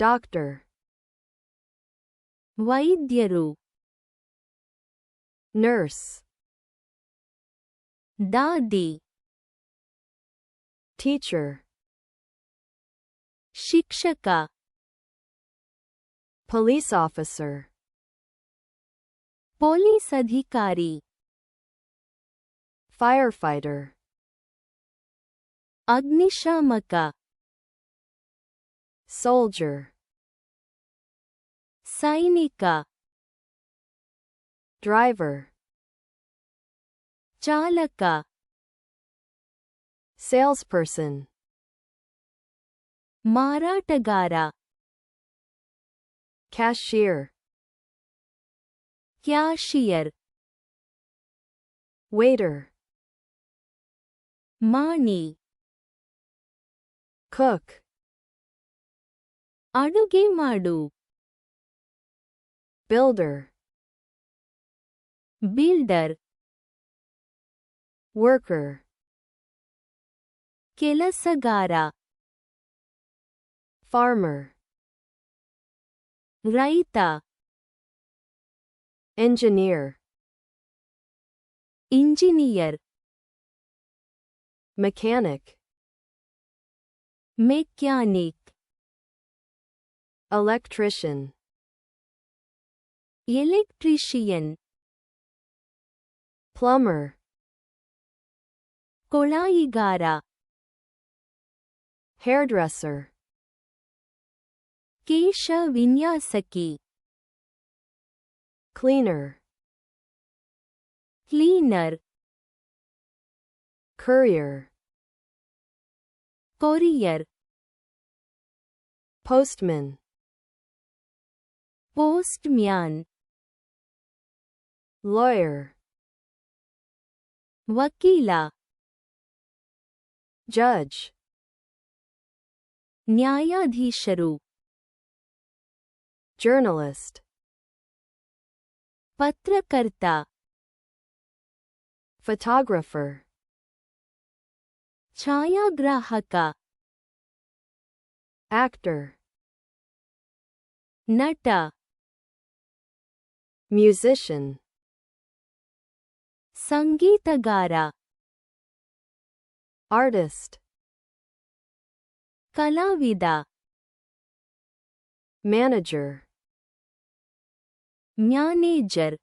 doctor, ವೈದ್ಯರು, nurse, ದಾದಿ, teacher, ಶಿಕ್ಷಕ, police officer, police ಅಧಿಕಾರಿ, firefighter, ಅಗ್ನಿಶಾಮಕ, soldier, ಸೈನಿಕ, driver, ಚಾಲಕ, salesperson, ಮಾರಾಟಗಾರ, cashier, ಕ್ಯಾಷಿಯರ್, waiter, ಮಾಣಿ, cook, ಅಡುಗೆ ಮಾಡು, builder, ಬಿಲ್ಡರ್, worker, ಕೆಲಸಗಾರ, farmer, ರೈತ, engineer, engineer, mechanic, mechanic, electrician, electrician, plumber, ಕೊಳಾಯಿಗಾರ, hairdresser, ಕೇಶ ವಿನ್ಯಾಸಕಿ, cleaner, cleaner, courier, courier, postman, post man, lawyer, ವಕೀಲ, judge, ನ್ಯಾಯಾಧೀಶರು, journalist, ಪತ್ರಕರ್ತ, photographer, ಛಾಯಾಗ್ರಾಹಕ, actor, ನಟ, musician, ಸಂಗೀತಗಾರ, artist, ಕಲಾವಿದ, manager, ಮ್ಯಾನೇಜರ್,